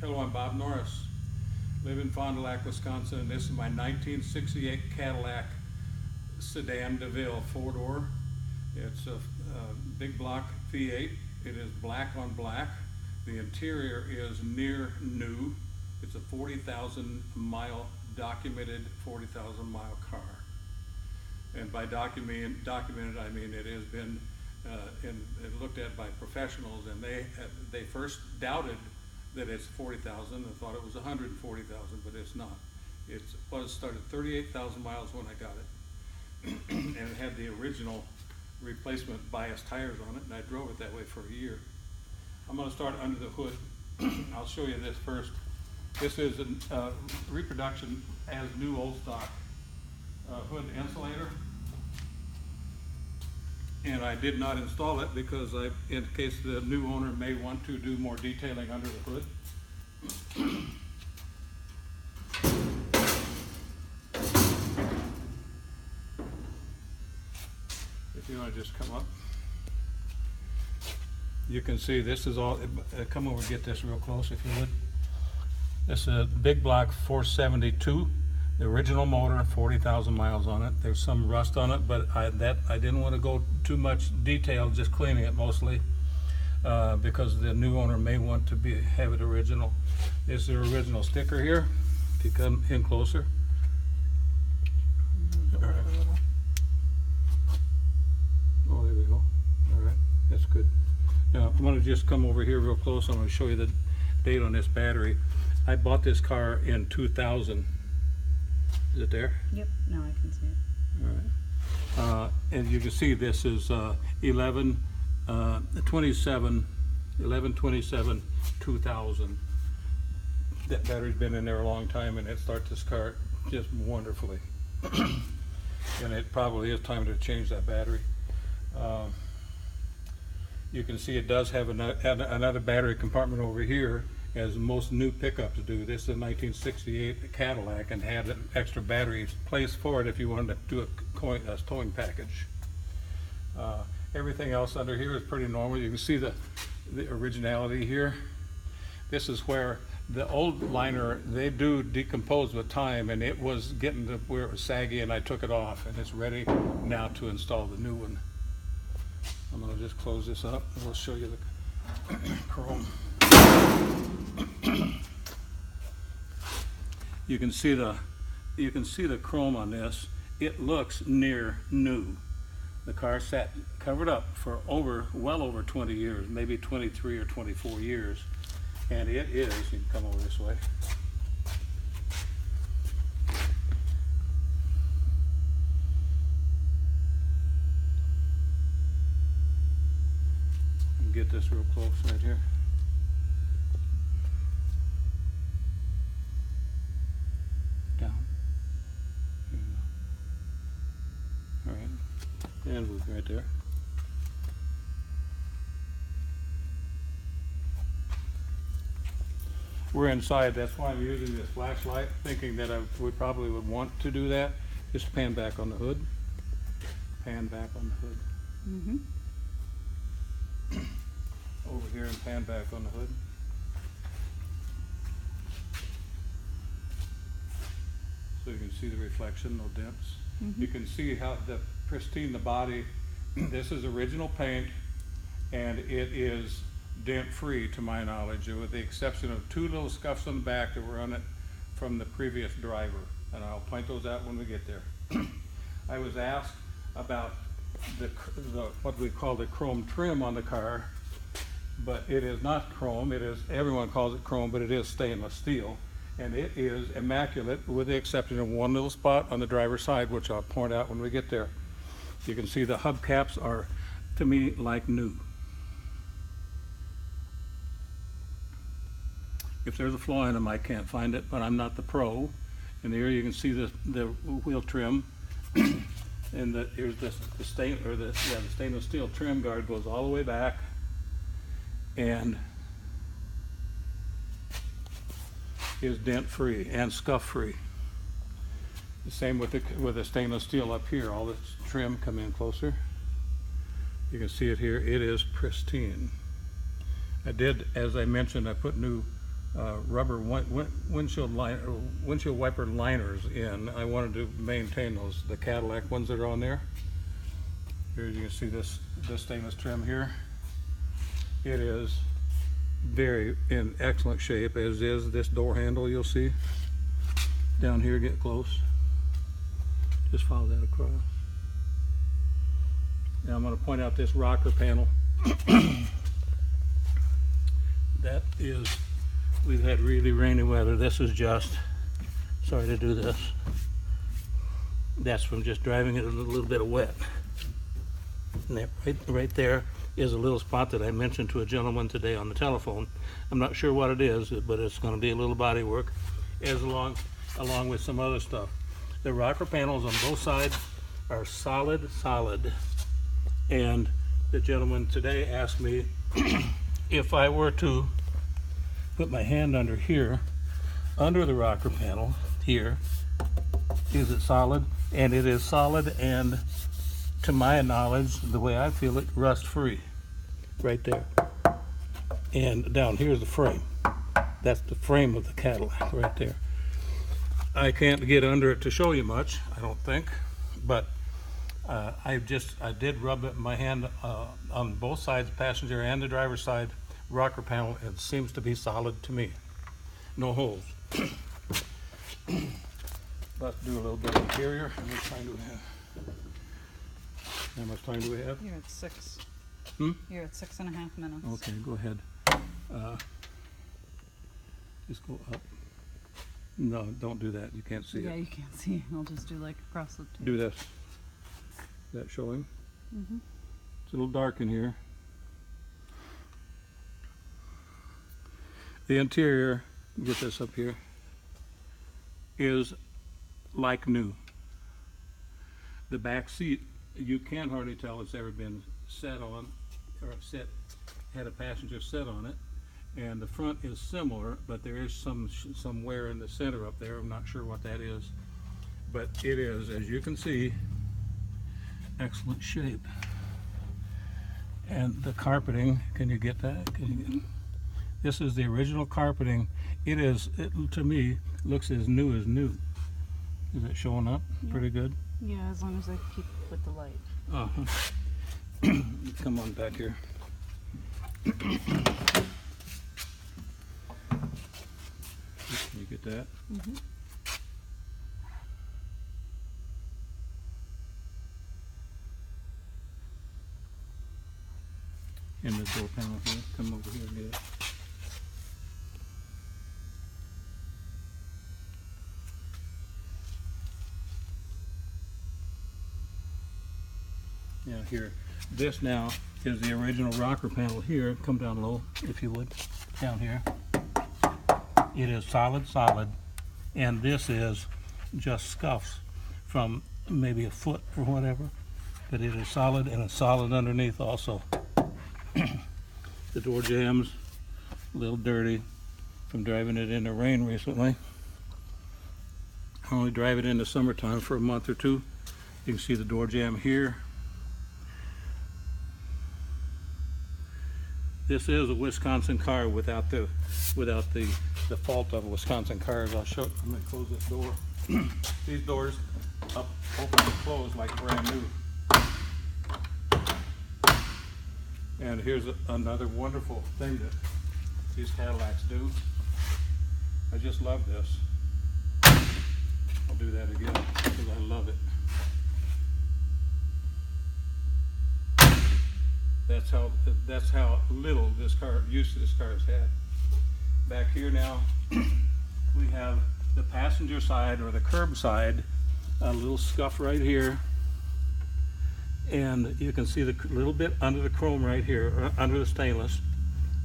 Hello, I'm Bob Norris. Live in Fond du Lac, Wisconsin, and this is my 1968 Cadillac sedan DeVille four-door. It's a big block V8. It is black on black. The interior is near new. It's a 40,000 mile documented 40,000 mile car. And by documented, I mean it has been looked at by professionals, and they first doubted that it's 40,000 and thought it was 140,000, but it's not. It started 38,000 miles when I got it, and it had the original replacement bias tires on it, and I drove it that way for a year. I'm going to start under the hood. I'll show you this first. This is a reproduction as new old stock hood insulator, and I did not install it because in case the new owner may want to do more detailing under the hood. If you want to just come up, you can see this is all, come over and get this real close if you would. This is a big block 472. The original motor, 40,000 miles on it. There's some rust on it, but I didn't want to go too much detail, just cleaning it mostly, because the new owner may want to have it original. This is the original sticker here. If you come in closer. All right. Oh, there we go. All right, that's good. Now I'm going to just come over here real close. I'm going to show you the date on this battery. I bought this car in 2000. Is it there? Yep, now I can see it. All right. And you can see this is 11/27/2000. That battery's been in there a long time, and it starts this car just wonderfully. And it probably is time to change that battery. You can see it does have another battery compartment over here, as most new pickups do. This is a 1968 Cadillac and had an extra battery place for it if you wanted to do a towing package. Everything else under here is pretty normal. You can see the originality here. This is where the old liner, they do decompose with time, and it was getting to where it was saggy, and I took it off, and it's ready now to install the new one. I'm going to just close this up and we'll show you the chrome. You can see the chrome on this. It looks near new. The car sat covered up for well over 20 years, maybe 23 or 24 years, and it is. You can come over this way. Get this real close right here. Down. All right, and move right there. We're inside, that's why I'm using this flashlight, thinking that we probably would want to do that. Just pan back on the hood. Pan back on the hood. Mm-hmm. Over here and pan back on the hood. So you can see the reflection, no dents. Mm-hmm. You can see how pristine the body. This is original paint, and it is dent-free to my knowledge, with the exception of two little scuffs on the back that were on it from the previous driver, and I'll point those out when we get there. I was asked about what we call the chrome trim on the car, but it is not chrome. It is, everyone calls it chrome, but it is stainless steel, and it is immaculate with the exception of one little spot on the driver's side, which I'll point out when we get there. You can see the hubcaps are, to me, like new. If there's a flaw in them, I can't find it, but I'm not the pro. And there you can see the wheel trim, and here's the stainless steel trim guard goes all the way back, and is dent free and scuff free. The same with the stainless steel up here. All this trim, come in closer. You can see it here. It is pristine. I did, as I mentioned, I put new rubber windshield wiper liners in. I wanted to maintain those, the Cadillac ones that are on there. Here you can see this stainless trim here. It is very in excellent shape, as is this door handle. You'll see down here, get close, just follow that across. Now I'm going to point out this rocker panel. That is, we've had really rainy weather. This is just, sorry to do this, that's from just driving it in a little bit of wet. And that right there is a little spot that I mentioned to a gentleman today on the telephone. I'm not sure what it is, but it's going to be a little body work, along with some other stuff. The rocker panels on both sides are solid, and the gentleman today asked me if I were to put my hand under here, under the rocker panel here, is it solid? And it is solid, and to my knowledge, the way I feel it, rust free right there. And down here's the frame. That's the frame of the Cadillac right there. I can't get under it to show you much, I don't think, but I did rub it in my hand on both sides, the passenger and the driver's side rocker panel. It seems to be solid to me. No holes. Let's do a little bit of interior. How much time do we have? How much time do we have? You're at 6. Hmm? You're at 6.5 minutes. Okay, go ahead. Just go up. No, don't do that. You can't see Yeah, it. you can't see. I'll just do like across the tape. Do this. Is that showing? Mm-hmm. It's a little dark in here. The interior, get this up here, is like new. The back seat, you can't hardly tell it's ever been sat on, or had a passenger sit on it. And the front is similar, but there is some wear in the center up there. I'm not sure what that is, but it is, as you can see, excellent shape. And the carpeting, can you get that? This is the original carpeting. It to me, looks as new as new. Is it showing up? Yeah. Pretty good? Yeah, as long as I keep with the light. Uh-huh. Come on back here. Can you get that? Mm-hmm. And the door panel here. Come over here and get it. Yeah, here. This now is the original rocker panel here. Come down low, if you would. Down here. It is solid, and this is just scuffs from maybe a foot or whatever, but it is solid, and it's solid underneath also. The door jambs, a little dirty from driving it in the rain recently. I only drive it in the summertime for a month or two. You can see the door jamb here. This is a Wisconsin car without the fault of Wisconsin cars. I'll show. I'm going to close this door. These doors up, open and close like brand new. And here's another wonderful thing that these Cadillacs do. I just love this. I'll do that again because I love it. That's how little use this car has had. Back here now, we have the passenger side or the curb side, a little scuff right here, and you can see the little bit under the chrome right here, under the stainless,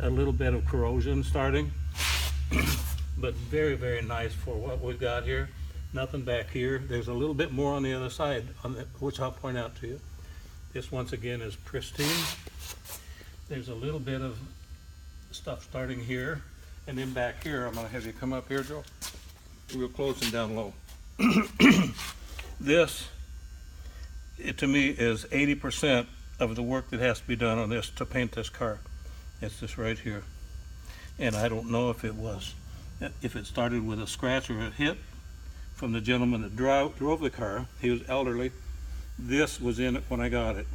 a little bit of corrosion starting, but very, very nice for what we've got here. Nothing back here. There's a little bit more on the other side, which I'll point out to you. This once again is pristine. There's a little bit of stuff starting here, and then back here, I'm going to have you come up here, Joe, real close and down low. This, to me, is 80% of the work that has to be done on this to paint this car. It's this right here. And I don't know if it started with a scratch or a hit from the gentleman that drove the car. He was elderly. This was in it when I got it.